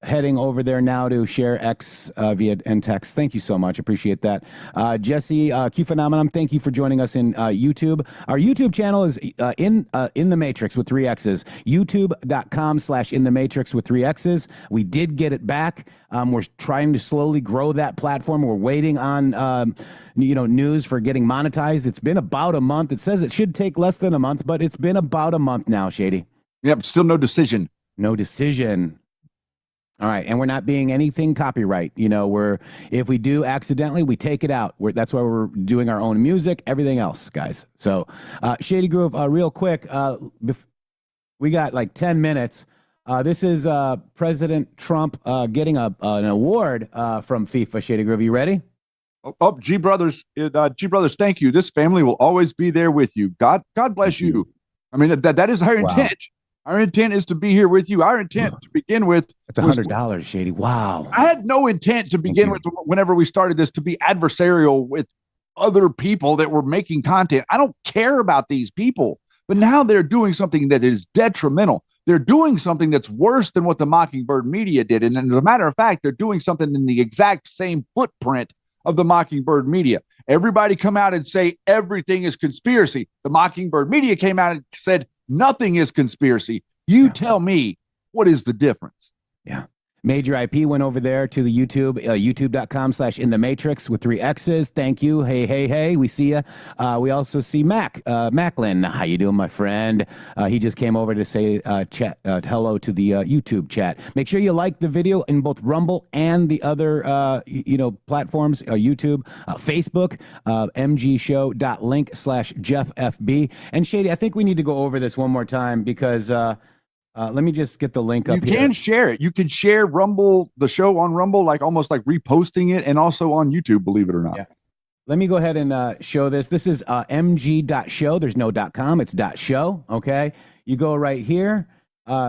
heading over there now to share X via text. Thank you so much. Appreciate that. Jesse, Q Phenomenon, thank you for joining us in YouTube. Our YouTube channel is in the Matrix with 3 X's. YouTube.com/in the Matrix with 3 X's. We did get it back. We're trying to slowly grow that platform. We're waiting on news for getting monetized. It's been about a month. It says it should take less than a month, but it's been about a month now, Shady. Yep, still no decision. No decision. All right, and we're not being anything copyright. If we do accidentally, we take it out. That's why we're doing our own music, everything else, guys. So, Shady Groove, real quick, we got like 10 minutes. This is President Trump getting an award from FIFA. Shady Groove, you ready? Oh, G Brothers, thank you. This family will always be there with you. God bless you. I mean, that is our intent. Our intent is to be here with you. Our intent to begin with. That's $100, Shady. Wow. I had no intent to begin with whenever we started this to be adversarial with other people that were making content. I don't care about these people. But now they're doing something that is detrimental. They're doing something that's worse than what the Mockingbird media did. And as a matter of fact, they're doing something in the exact same footprint of the Mockingbird media. Everybody come out and say everything is conspiracy. The Mockingbird media came out and said nothing is conspiracy. You tell me what is the difference? Yeah. Major IP went over there to the YouTube, youtube.com/inthematrix with 3 X's. Thank you. Hey. We see you. We also see Macklin. How you doing, my friend? He just came over to say hello to the YouTube chat. Make sure you like the video in both Rumble and the other, platforms, YouTube, Facebook, mgshow.link/JeffFB. And Shady, I think we need to go over this one more time because... let me just get the link up here. You can share it. You can share Rumble, the show on Rumble, like almost like reposting it, and also on YouTube, believe it or not. Yeah. Let me go ahead and show this. This is mg.show. There's no .com. It's .show. Okay. You go right here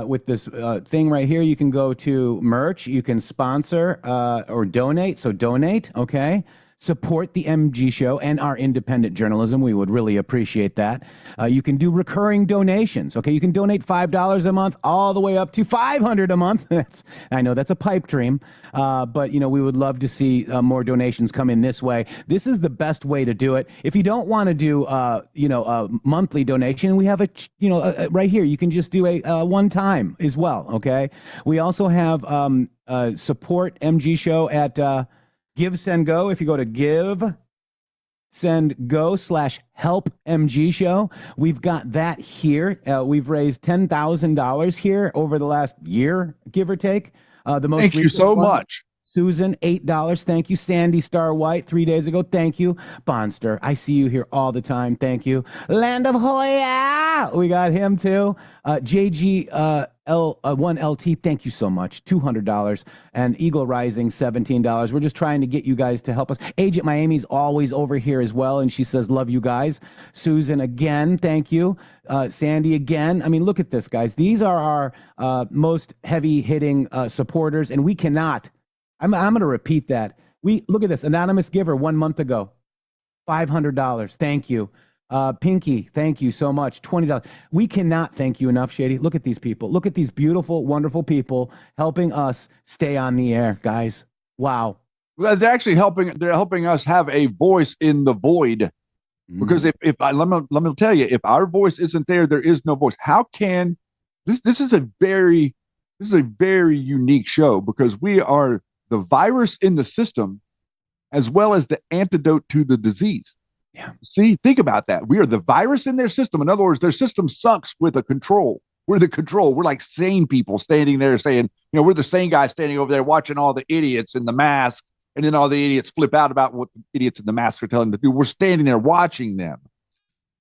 with this thing right here. You can go to merch. You can sponsor or donate. So donate. Okay. Support the MG show and our independent journalism. We would really appreciate that. You can do recurring donations. Okay, you can donate $5 a month all the way up to $500 a month. I know that's a pipe dream, but we would love to see more donations come in this way. This is the best way to do it. If you don't want to do a monthly donation, we have right here. You can just do a one time as well. Okay, we also have support MG show at Give Send Go. If you go to Give Send Go /help MG show, we've got that here. We've raised $10,000 here over the last year, give or take. The most Thank you so much. Susan, $8. Thank you. Sandy Star White, 3 days ago. Thank you. Bonster, I see you here all the time. Thank you. Land of Hoya, we got him too. JG L1LT, thank you so much. $200. And Eagle Rising, $17. We're just trying to get you guys to help us. Agent Miami's always over here as well, and she says, love you guys. Susan, again, thank you. Sandy, again. I mean, look at this, guys. These are our most heavy-hitting supporters, and we cannot... I'm going to repeat that. Look at this. Anonymous giver 1 month ago, $500. Thank you. Pinky, thank you so much. $20. We cannot thank you enough, Shady. Look at these people. Look at these beautiful, wonderful people helping us stay on the air, guys. Wow. Well, they're actually helping. They're helping us have a voice in the void. Because let me tell you, if our voice isn't there, there is no voice. How can this is a very unique show because we are the virus in the system as well as the antidote to the disease. Yeah. See, think about that. We are the virus in their system. In other words, their system sucks with a control. We're the control. We're like sane people standing there saying, we're the sane guys standing over there watching all the idiots in the mask. And then all the idiots flip out about what the idiots in the mask are telling them to do. We're standing there watching them,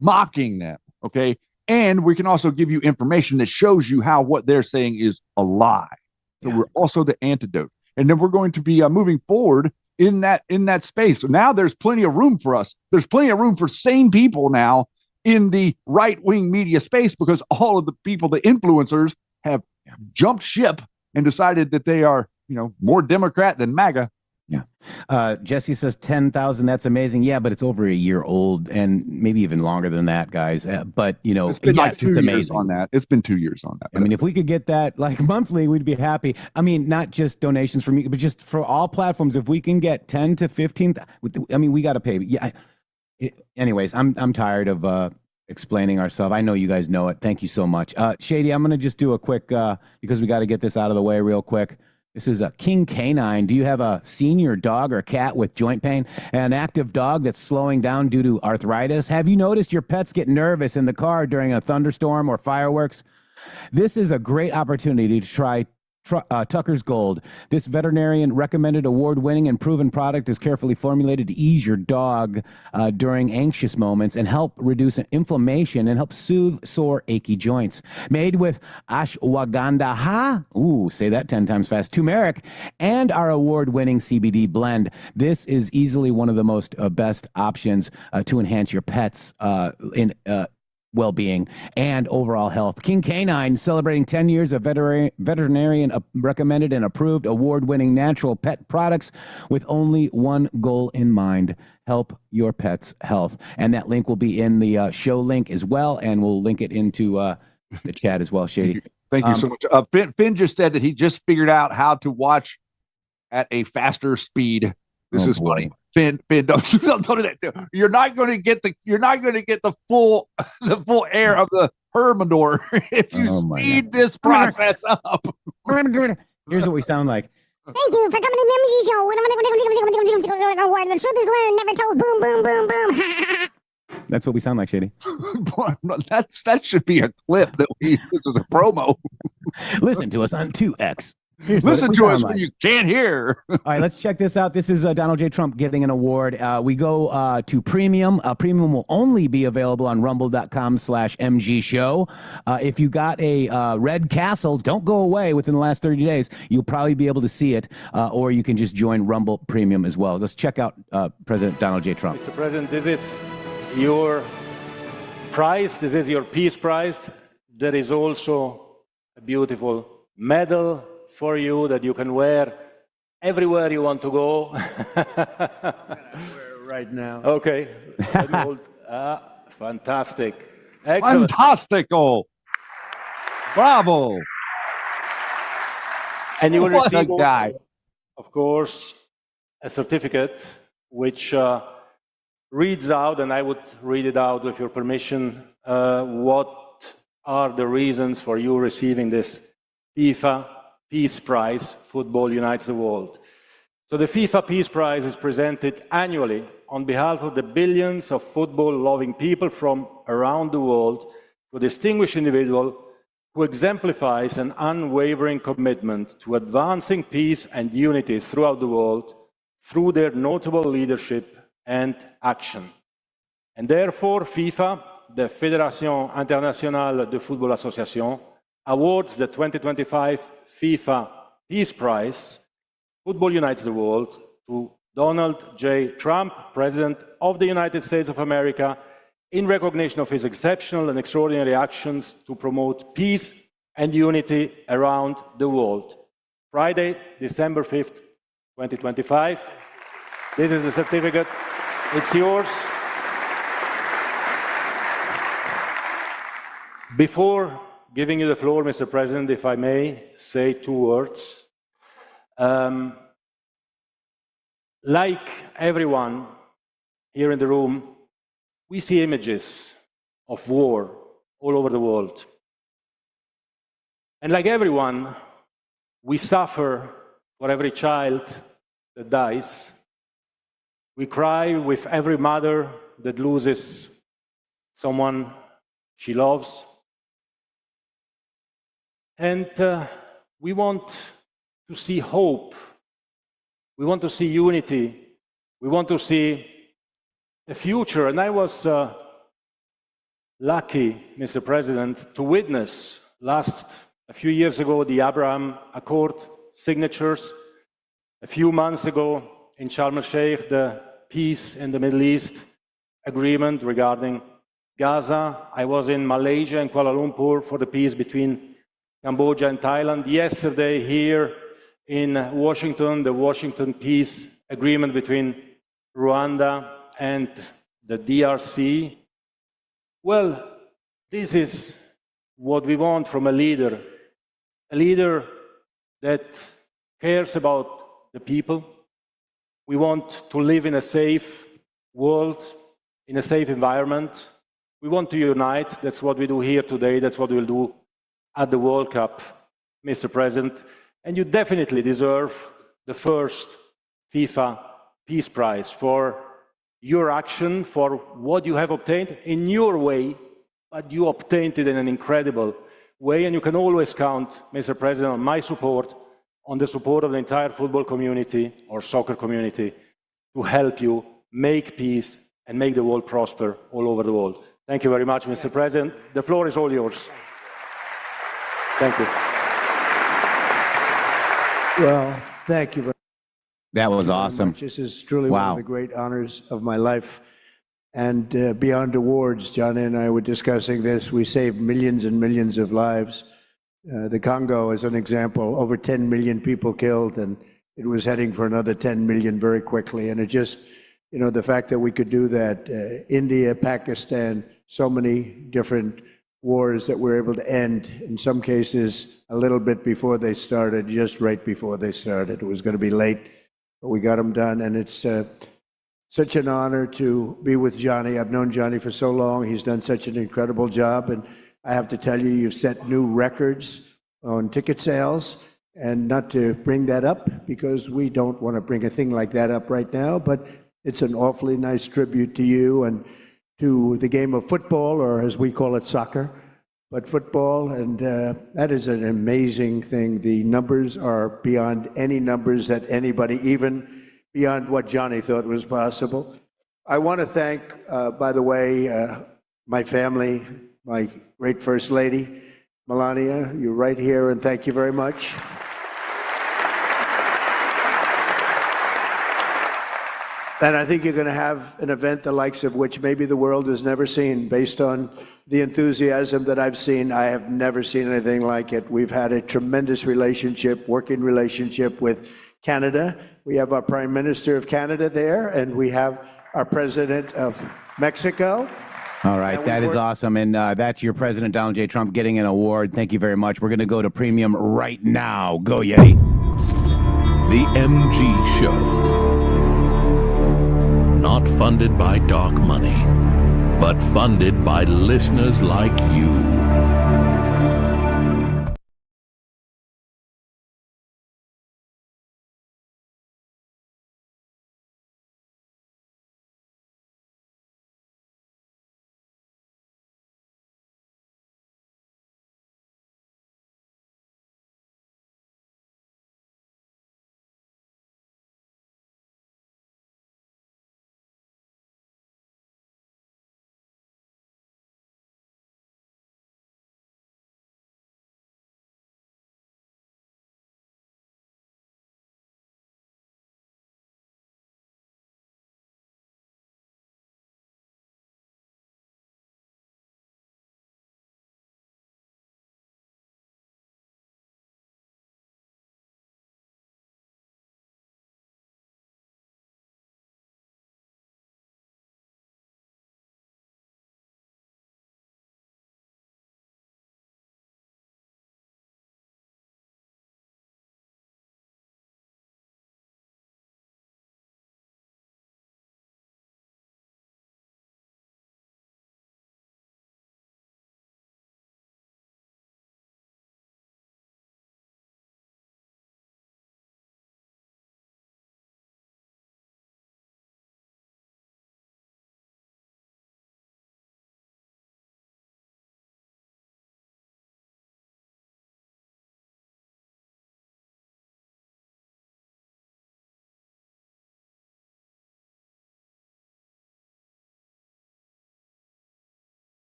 mocking them. Okay. And we can also give you information that shows you how what they're saying is a lie. So we're also the antidote. And then we're going to be moving forward in that space. So now there's plenty of room for us. There's plenty of room for sane people now in the right-wing media space because all of the people, the influencers, have jumped ship and decided that they are, more Democrat than MAGA. Yeah. Jesse says 10,000. That's amazing. Yeah, but it's over a year old and maybe even longer than that, guys. But, it's been yes, it's amazing on that. It's been 2 years on that. I mean, if we could get that like monthly, we'd be happy. I mean, not just donations from you, but just for all platforms. If we can get 10 to 15, I mean, we got to pay. Yeah. Anyways, I'm tired of explaining ourselves. I know you guys know it. Thank you so much. Shady, I'm going to just do a quick, because we got to get this out of the way real quick. This is a King Canine. Do you have a senior dog or cat with joint pain? An active dog that's slowing down due to arthritis? Have you noticed your pets get nervous in the car during a thunderstorm or fireworks? This is a great opportunity to try Tucker's Gold. This veterinarian recommended award-winning and proven product is carefully formulated to ease your dog during anxious moments and help reduce inflammation and help soothe sore, achy joints. Made with ashwagandha, say that 10 times fast, turmeric, and our award-winning CBD blend. This is easily one of the most best options to enhance your pet's well-being and overall health. King Canine celebrating 10 years of veterinarian recommended and approved award-winning natural pet products with only one goal in mind: help your pet's health. And that link will be in the show link as well, and we'll link it into the chat as well. Shady, thank you so much. Finn just said that he just figured out how to watch at a faster speed. This is funny. Finn, don't do that. You're not going to get the full air of the Hermidor if you speed this process up. Here's what we sound like. Thank you for coming to the MG show. Where the truth is learned, never told. Boom, boom, boom, boom. That's what we sound like, Shady. That should be a clip that we use as a promo. Listen to us on 2X. Listen to us when you can't hear. All right, let's check this out. This is Donald J. Trump getting an award. We go to Premium. Premium will only be available on rumble.com/MG show. If you got a red castle, don't go away within the last 30 days. You'll probably be able to see it, or you can just join Rumble Premium as well. Let's check out President Donald J. Trump. Mr. President, this is your prize. This is your Peace Prize. There is also a beautiful medal for you that you can wear everywhere you want to go. Right now. Okay. Fantastic. Excellent. Fantastico. Bravo. And you will What a receive, guy. of course, a certificate which reads out, and I would read it out with your permission, what are the reasons for you receiving this FIFA Peace Prize. Football unites the world. So the FIFA Peace Prize is presented annually on behalf of the billions of football-loving people from around the world to a distinguished individual who exemplifies an unwavering commitment to advancing peace and unity throughout the world through their notable leadership and action. And therefore, FIFA, the Fédération Internationale de Football Association, awards the 2025 FIFA Peace Prize, Football Unites the World, to Donald J. Trump, President of the United States of America, in recognition of his exceptional and extraordinary actions to promote peace and unity around the world. Friday, December 5th, 2025. This is the certificate. It's yours. Before giving you the floor, Mr. President, if I may say two words. Like everyone here in the room, we see images of war all over the world. And like everyone, we suffer for every child that dies. We cry with every mother that loses someone she loves. And we want to see hope. We want to see unity. We want to see a future. And I was lucky, Mr. President, to witness a few years ago the Abraham Accord signatures. A few months ago in Sharm el-Sheikh, the peace in the Middle East agreement regarding Gaza. I was in Malaysia and Kuala Lumpur for the peace between Cambodia and Thailand. Yesterday here in Washington, the Washington Peace Agreement between Rwanda and the DRC. Well, this is what we want from a leader that cares about the people. We want to live in a safe world, in a safe environment. We want to unite. That's what we do here today. That's what we'll do at the World Cup, Mr. President. And you definitely deserve the first FIFA Peace Prize for your action, for what you have obtained in your way, but you obtained it in an incredible way. And you can always count, Mr. President, on my support, on the support of the entire football community or soccer community to help you make peace and make the world prosper all over the world. Thank you very much, Mr. President. The floor is all yours. Thank you. Well, thank you very much. That was awesome. This is truly one of the great honors of my life. And beyond awards, Johnny and I were discussing this. We saved millions and millions of lives. The Congo, as an example, over 10 million people killed, and it was heading for another 10 million very quickly. And it just, you know, the fact that we could do that, India, Pakistan, so many different wars that we're able to end, in some cases, a little bit before they started, just right before they started. It was going to be late, but we got them done. And it's such an honor to be with Johnny. I've known Johnny for so long. He's done such an incredible job. And I have to tell you, you've set new records on ticket sales. And not to bring that up, because we don't want to bring a thing like that up right now, but it's an awfully nice tribute to you and to the game of football, or as we call it, soccer, but football. And that is an amazing thing. The numbers are beyond any numbers that anybody, even beyond what Johnny thought was possible. I want to thank, by the way, my family, my great First Lady, Melania. You're right here, and thank you very much. And I think you're going to have an event the likes of which maybe the world has never seen. Based on the enthusiasm that I've seen, I have never seen anything like it. We've had a tremendous relationship, working relationship with Canada. We have our Prime Minister of Canada there, and we have our President of Mexico. All right, that is awesome. And that's your President Donald J. Trump getting an award. Thank you very much. We're going to go to premium right now. Go, Yeti. The MG Show. Not funded by dark money, but funded by listeners like you.